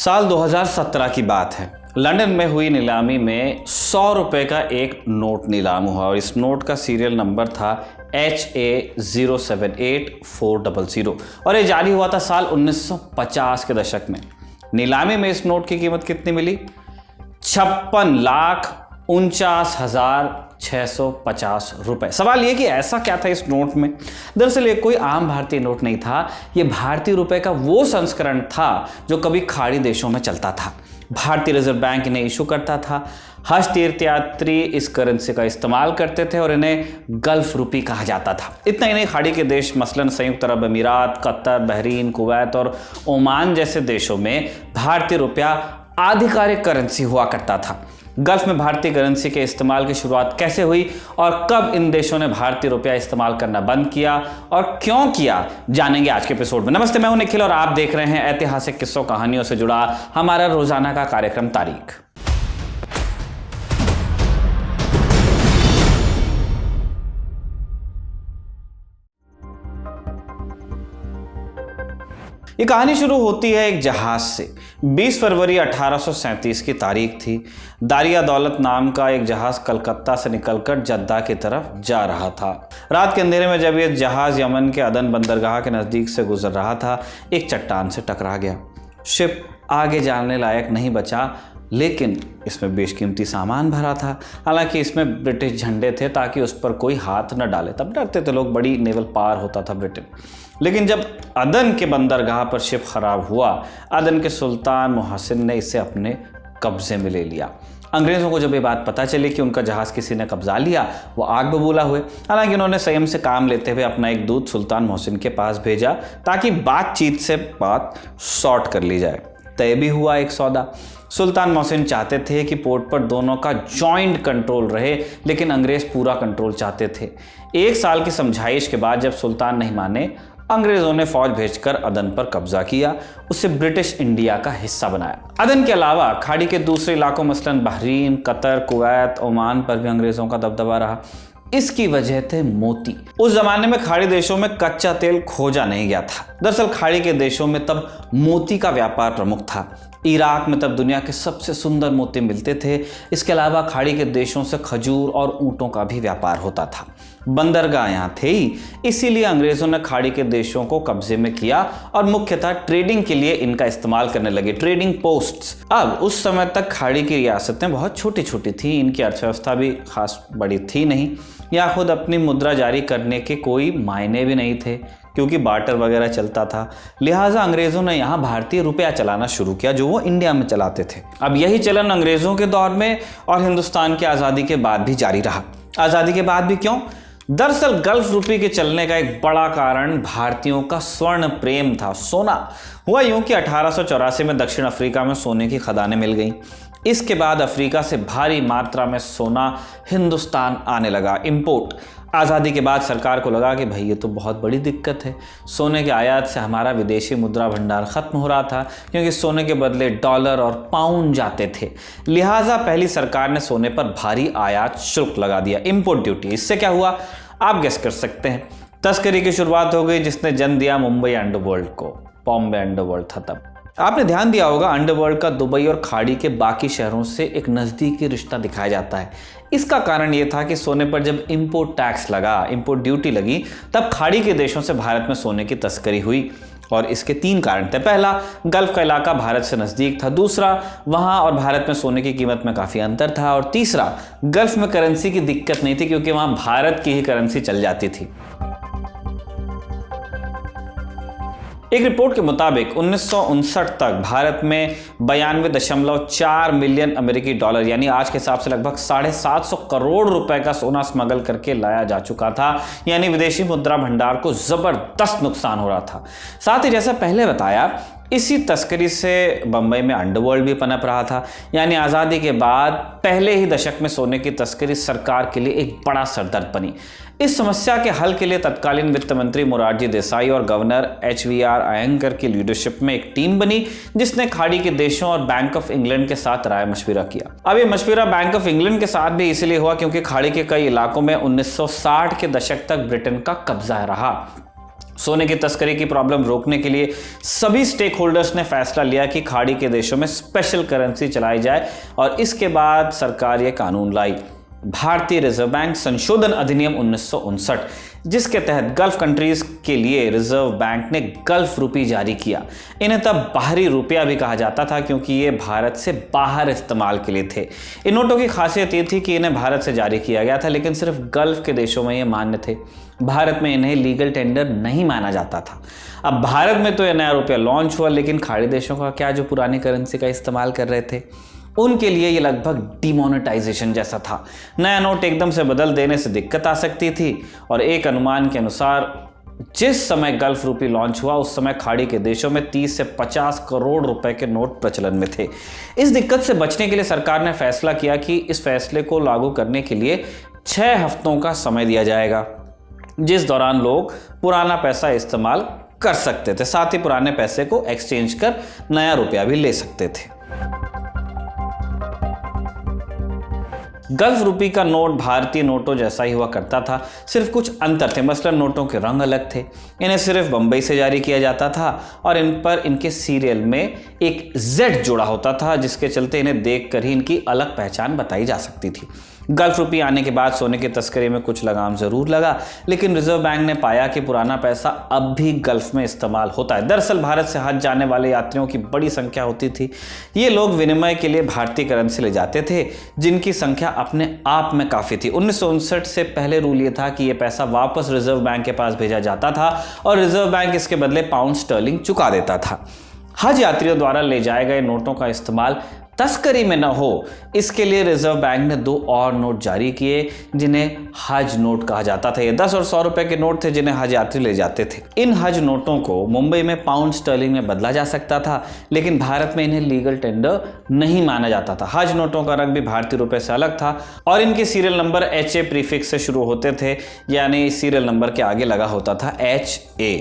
साल 2017 की बात है। लंदन में हुई नीलामी में 100 रुपए का एक नोट नीलाम हुआ और इस नोट का सीरियल नंबर था HA078400 और ये जारी हुआ था साल 1950 के दशक में। नीलामी में इस नोट की कीमत कितनी मिली? 56,49,650 रुपए। सवाल ये कि ऐसा क्या था इस नोट में? दरअसल ये कोई आम भारतीय नोट नहीं था, ये भारतीय रुपए का वो संस्करण था जो कभी खाड़ी देशों में चलता था। भारतीय रिजर्व बैंक इन्हें इशू करता था। हज तीर्थयात्री इस करेंसी का इस्तेमाल करते थे और इन्हें गल्फ रुपी कहा जाता था। इतना ही नहीं, खाड़ी के देश मसलन संयुक्त अरब अमीरात, कतर, बहरीन, कुवैत और ओमान जैसे देशों में भारतीय रुपया आधिकारिक करेंसी हुआ करता था। गल्फ में भारतीय करेंसी के इस्तेमाल की शुरुआत कैसे हुई और कब इन देशों ने भारतीय रुपया इस्तेमाल करना बंद किया और क्यों किया, जानेंगे आज के एपिसोड में। नमस्ते, मैं हूं निखिल और आप देख रहे हैं ऐतिहासिक किस्सों कहानियों से जुड़ा हमारा रोजाना का कार्यक्रम तारीख। ये कहानी शुरू होती है एक जहाज से। 20 फरवरी 1837 की तारीख थी। दारिया दौलत नाम का एक जहाज कलकत्ता से निकलकर जद्दा की तरफ जा रहा था। रात के अंधेरे में जब यह जहाज यमन के अदन बंदरगाह के नज़दीक से गुजर रहा था, एक चट्टान से टकरा गया। शिप आगे जाने लायक नहीं बचा, लेकिन इसमें बेशकीमती सामान भरा था। हालांकि इसमें ब्रिटिश झंडे थे ताकि उस पर कोई हाथ न डाले। तब डरते थे लोग, बड़ी नेवल पावर होता था ब्रिटेन। लेकिन जब अदन के बंदरगाह पर शिप खराब हुआ, अदन के सुल्तान मोहसिन ने इसे अपने कब्जे में ले लिया। अंग्रेज़ों को जब ये बात पता चली कि उनका जहाज़ किसी ने कब्जा लिया, वो आग बबूला हुए। हालांकि उन्होंने संयम से काम लेते हुए अपना एक दूत सुल्तान मोहसिन के पास भेजा ताकि बातचीत से बात सॉर्ट कर ली जाए। तय भी हुआ एक सौदा। सुल्तान मोहसिन चाहते थे कि पोर्ट पर दोनों का जॉइंट कंट्रोल रहे, लेकिन अंग्रेज़ पूरा कंट्रोल चाहते थे। 1 साल की समझाइश के बाद जब सुल्तान नहीं माने, अंग्रेज़ों ने फौज भेजकर अदन पर कब्जा किया, उसे ब्रिटिश इंडिया का हिस्सा बनाया। अदन के अलावा खाड़ी के दूसरे इलाकों मसलन बहरीन, कतर, कुवैत, ओमान पर भी अंग्रेज़ों का दबदबा रहा। इसकी वजह थे मोती। उस जमाने में खाड़ी देशों में कच्चा तेल खोजा नहीं गया था। दरअसल खाड़ी के देशों में तब मोती का व्यापार प्रमुख था। इराक में तब दुनिया के सबसे सुंदर मोती मिलते थे। इसके अलावा खाड़ी के देशों से खजूर और ऊंटों का भी व्यापार होता था। बंदरगाह यहाँ थे ही, इसीलिए अंग्रेज़ों ने खाड़ी के देशों को कब्जे में किया और मुख्यतः ट्रेडिंग के लिए इनका इस्तेमाल करने लगे, ट्रेडिंग पोस्ट्स। अब उस समय तक खाड़ी की रियासतें बहुत छोटी छोटी थी, इनकी अर्थव्यवस्था भी खास बड़ी थी नहीं, या खुद अपनी मुद्रा जारी करने के कोई मायने भी नहीं थे क्योंकि बार्टर वगैरह चलता था। लिहाजा अंग्रेज़ों ने यहाँ भारतीय रुपया चलाना शुरू किया जो वो इंडिया में चलाते थे। अब यही चलन अंग्रेज़ों के दौर में और हिंदुस्तान की आज़ादी के बाद भी जारी रहा। आज़ादी के बाद भी क्यों? दरअसल गल्फ रुपये के चलने का एक बड़ा कारण भारतीयों का स्वर्ण प्रेम था, सोना। हुआ यूं कि 1884 में दक्षिण अफ्रीका में सोने की खदानें मिल गईं। इसके बाद अफ्रीका से भारी मात्रा में सोना हिंदुस्तान आने लगा, इंपोर्ट। आज़ादी के बाद सरकार को लगा कि भाई ये तो बहुत बड़ी दिक्कत है, सोने के आयात से हमारा विदेशी मुद्रा भंडार ख़त्म हो रहा था क्योंकि सोने के बदले डॉलर और पाउंड जाते थे। लिहाजा पहली सरकार ने सोने पर भारी आयात शुल्क लगा दिया, इंपोर्ट ड्यूटी। इससे क्या हुआ आप गेस कर सकते हैं। तस्करी की शुरुआत हो गई जिसने जन्म दिया मुंबई अंडरवर्ल्ड को। बॉम्बे अंडरवर्ल्ड था तब। आपने ध्यान दिया होगा अंडरवर्ल्ड का दुबई और खाड़ी के बाकी शहरों से एक नज़दीकी रिश्ता दिखाया जाता है। इसका कारण यह था कि सोने पर जब इंपोर्ट टैक्स लगा, इंपोर्ट ड्यूटी लगी, तब खाड़ी के देशों से भारत में सोने की तस्करी हुई। और इसके 3 कारण थे। पहला, गल्फ का इलाका भारत से नज़दीक था। दूसरा, वहाँ और भारत में सोने की कीमत में काफ़ी अंतर था। और तीसरा, गल्फ में करेंसी की दिक्कत नहीं थी क्योंकि वहाँ भारत की ही करेंसी चल जाती थी। एक रिपोर्ट के मुताबिक 1959 तक भारत में 92.4 मिलियन अमेरिकी डॉलर यानी आज के हिसाब से लगभग 750 करोड़ रुपए का सोना स्मगल करके लाया जा चुका था। यानी विदेशी मुद्रा भंडार को जबरदस्त नुकसान हो रहा था। साथ ही जैसा पहले बताया, इसी तस्करी से बम्बई में अंडरवर्ल्ड भी पनप रहा था। यानी आज़ादी के बाद पहले ही दशक में सोने की तस्करी सरकार के लिए एक बड़ा सरदर्द बनी। इस समस्या के हल के लिए तत्कालीन वित्त मंत्री मोरारजी देसाई और गवर्नर HVR अयंगर की लीडरशिप में एक टीम बनी जिसने खाड़ी के देशों और बैंक ऑफ इंग्लैंड के साथ राय मशविरा किया। अब ये मशविरा बैंक ऑफ इंग्लैंड के साथ भी इसलिए हुआ क्योंकि खाड़ी के कई इलाकों में 1960 के दशक तक ब्रिटेन का कब्जा रहा। सोने की तस्करी की प्रॉब्लम रोकने के लिए सभी स्टेक होल्डर्स ने फैसला लिया कि खाड़ी के देशों में स्पेशल करेंसी चलाई जाए और इसके बाद सरकार ये कानून लाई, भारतीय रिजर्व बैंक संशोधन अधिनियम 1959, जिसके तहत गल्फ कंट्रीज के लिए रिजर्व बैंक ने गल्फ रुपी जारी किया। इन्हें तब बाहरी रुपया भी कहा जाता था क्योंकि ये भारत से बाहर इस्तेमाल के लिए थे। इन नोटों की खासियत ये थी कि इन्हें भारत से जारी किया गया था, लेकिन सिर्फ गल्फ के देशों में ये मान्य थे। भारत में इन्हें लीगल टेंडर नहीं माना जाता था। अब भारत में तो यह नया रुपया लॉन्च हुआ, लेकिन खाड़ी देशों का क्या, जो पुरानी करेंसी का इस्तेमाल कर रहे थे, उनके लिए ये लगभग डिमोनेटाइजेशन जैसा था। नया नोट एकदम से बदल देने से दिक्कत आ सकती थी और एक अनुमान के अनुसार जिस समय गल्फ रुपी लॉन्च हुआ उस समय खाड़ी के देशों में 30 से 50 करोड़ रुपए के नोट प्रचलन में थे। इस दिक्कत से बचने के लिए सरकार ने फैसला किया कि इस फैसले को लागू करने के लिए 6 हफ्तों का समय दिया जाएगा, जिस दौरान लोग पुराना पैसा इस्तेमाल कर सकते थे, साथ ही पुराने पैसे को एक्सचेंज कर नया रुपया भी ले सकते थे। गल्फ रुपी का नोट भारतीय नोटों जैसा ही हुआ करता था, सिर्फ कुछ अंतर थे। मसलन नोटों के रंग अलग थे। इन्हें सिर्फ बंबई से जारी किया जाता था और इन पर इनके सीरियल में एक Z जुड़ा होता था, जिसके चलते इन्हें देखकर ही इनकी अलग पहचान बताई जा सकती थी। गल्फ रुपी आने के बाद सोने की तस्करी में कुछ लगाम जरूर लगा, लेकिन रिजर्व बैंक ने पाया कि पुराना पैसा अब भी गल्फ में इस्तेमाल होता है। दरअसल भारत से हज जाने वाले यात्रियों की बड़ी संख्या होती थी। ये लोग विनिमय के लिए भारतीय करेंसी ले जाते थे, जिनकी संख्या अपने आप में काफ़ी थी। 1959 से पहले रूल ये था कि ये पैसा वापस रिजर्व बैंक के पास भेजा जाता था और रिजर्व बैंक इसके बदले पाउंड स्टर्लिंग चुका देता था। हज यात्रियों द्वारा ले जाए गए नोटों का इस्तेमाल तस्करी में न हो, इसके लिए रिजर्व बैंक ने 2 और नोट जारी किए, जिन्हें हज नोट कहा जाता था। ये 10 और 100 रुपए के नोट थे, जिन्हें हज यात्री ले जाते थे। इन हज नोटों को मुंबई में पाउंड स्टर्लिंग में बदला जा सकता था, लेकिन भारत में इन्हें लीगल टेंडर नहीं माना जाता था। हज नोटों का रंग भी भारतीय रुपए से अलग था और इनके सीरियल नंबर HA प्रीफिक्स से शुरू होते थे, यानी सीरियल नंबर के आगे लगा होता था HA।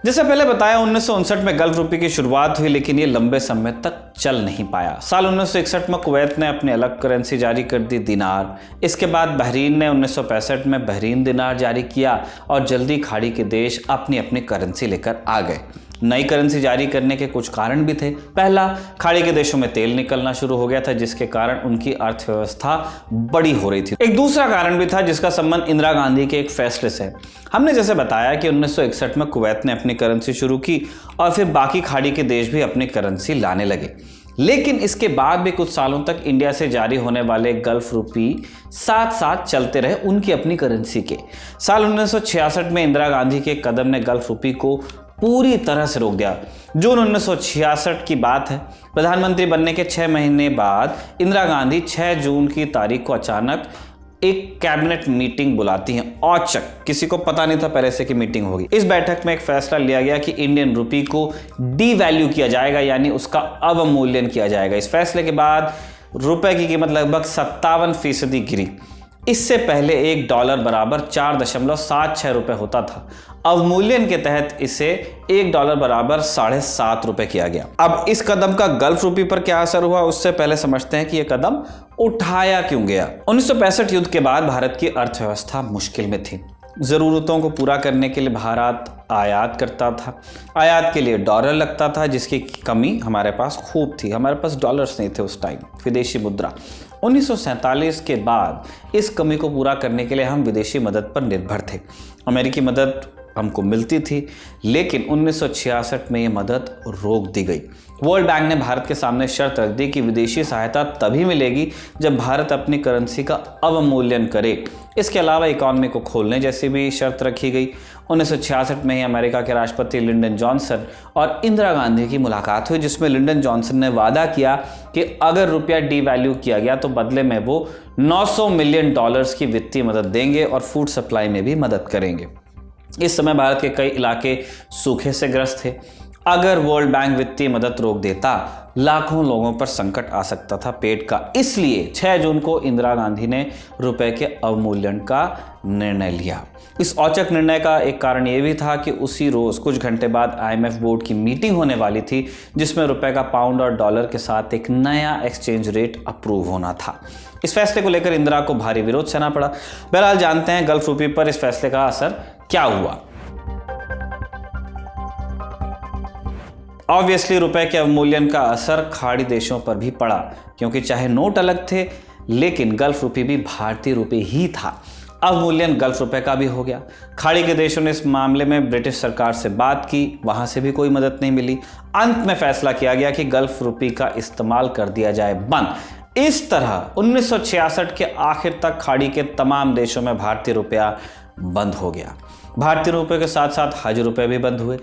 जैसे पहले बताया, 1959 में गल्फ रुपी की शुरुआत हुई, लेकिन ये लंबे समय तक चल नहीं पाया। साल 1961 में कुवैत ने अपनी अलग करेंसी जारी कर दी, दिनार। इसके बाद बहरीन ने 1965 में बहरीन दिनार जारी किया और जल्दी खाड़ी के देश अपनी अपनी करेंसी लेकर आ गए। नई करेंसी जारी करने के कुछ कारण भी थे। पहला, खाड़ी के देशों में तेल निकलना शुरू हो गया था, जिसके कारण उनकी अर्थव्यवस्था बड़ी हो रही थी। एक दूसरा कारण भी था, जिसका संबंध इंदिरा गांधी के एक फैसले से। हमने जैसे बताया कि 1961 में कुवैत ने अपनी करेंसी शुरू की और फिर बाकी खाड़ी के देश भी अपनी करेंसी लाने लगे, लेकिन इसके बाद भी कुछ सालों तक इंडिया से जारी होने वाले गल्फ रुपी साथ साथ चलते रहे उनकी अपनी करेंसी के। साल 1966 में इंदिरा गांधी के कदम ने गल्फ रुपी को पूरी तरह से रोक दिया। जून 1966 की बात है। प्रधानमंत्री बनने के 6 महीने बाद इंदिरा गांधी 6 जून की तारीख को अचानक एक कैबिनेट मीटिंग बुलाती हैं। औचक, किसी को पता नहीं था पहले से कि मीटिंग होगी। इस बैठक में एक फैसला लिया गया कि इंडियन रुपी को डीवैल्यू किया जाएगा, यानी उसका अवमूल्यन किया जाएगा। इस फैसले के बाद रुपए की कीमत लगभग 57% गिरी। इससे पहले $1 बराबर 4.76 रुपए होता था। अवमूल्यन के तहत इसे $1 बराबर 7.5 रुपए किया गया। अब इस कदम का गल्फ रुपी पर क्या असर हुआ, उससे पहले समझते हैं कि यह कदम उठाया क्यों गया। 1965 युद्ध के बाद भारत की अर्थव्यवस्था मुश्किल में थी। ज़रूरतों को पूरा करने के लिए भारत आयात करता था। आयात के लिए डॉलर लगता था, जिसकी कमी हमारे पास खूब थी। हमारे पास डॉलर्स नहीं थे उस टाइम, विदेशी मुद्रा। 1947 के बाद इस कमी को पूरा करने के लिए हम विदेशी मदद पर निर्भर थे। अमेरिकी मदद हमको मिलती थी, लेकिन 1966 में ये मदद रोक दी गई। वर्ल्ड बैंक ने भारत के सामने शर्त रख दी कि विदेशी सहायता तभी मिलेगी जब भारत अपनी करेंसी का अवमूल्यन करे। इसके अलावा इकॉनमी को खोलने जैसी भी शर्त रखी गई। 1966 में ही अमेरिका के राष्ट्रपति लिंडन जॉनसन और इंदिरा गांधी की मुलाकात हुई, जिसमें लिंडन जॉनसन ने वादा किया कि अगर रुपया डीवैल्यू किया गया तो बदले में वो $900 मिलियन की वित्तीय मदद देंगे और फूड सप्लाई में भी मदद करेंगे। इस समय भारत के कई इलाके सूखे से ग्रस्त थे अगर वर्ल्ड बैंक वित्तीय मदद रोक देता, लाखों लोगों पर संकट आ सकता था पेट का। इसलिए 6 जून को इंदिरा गांधी ने रुपए के अवमूल्यन का निर्णय लिया। इस औचक निर्णय का एक कारण यह भी था कि उसी रोज कुछ घंटे बाद IMF बोर्ड की मीटिंग होने वाली थी, जिसमें रुपए का पाउंड और डॉलर के साथ एक नया एक्सचेंज रेट अप्रूव होना था। इस फैसले को लेकर इंदिरा को भारी विरोध सहना पड़ा। बहरहाल जानते हैं गल्फ रुपये पर इस फैसले का असर क्या हुआ। ऑब्वियसली रुपए के अवमूल्यन का असर खाड़ी देशों पर भी पड़ा, क्योंकि चाहे नोट अलग थे लेकिन गल्फ रुपये भी भारतीय रुपये ही था। अवमूल्यन गल्फ रुपए का भी हो गया। खाड़ी के देशों ने इस मामले में ब्रिटिश सरकार से बात की, वहां से भी कोई मदद नहीं मिली। अंत में फैसला किया गया कि गल्फ रुपये का इस्तेमाल कर दिया जाए बंद। इस तरह 1966 के आखिर तक खाड़ी के तमाम देशों में भारतीय रुपया बंद हो गया। भारतीय रुपए के साथ साथ हज रुपए भी बंद हुए।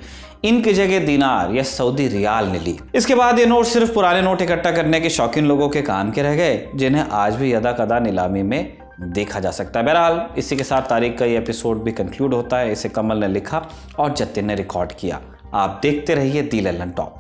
इनकी जगह दिनार या सऊदी रियाल ने ली। इसके बाद ये नोट सिर्फ पुराने नोट इकट्ठा करने के शौकीन लोगों के काम के रह गए, जिन्हें आज भी यदा कदा नीलामी में देखा जा सकता है। बहरहाल इसी के साथ तारीख का ये एपिसोड भी कंक्लूड होता है। इसे कमल ने लिखा और जतिन ने रिकॉर्ड किया। आप देखते रहिए दी लल्लन टॉप।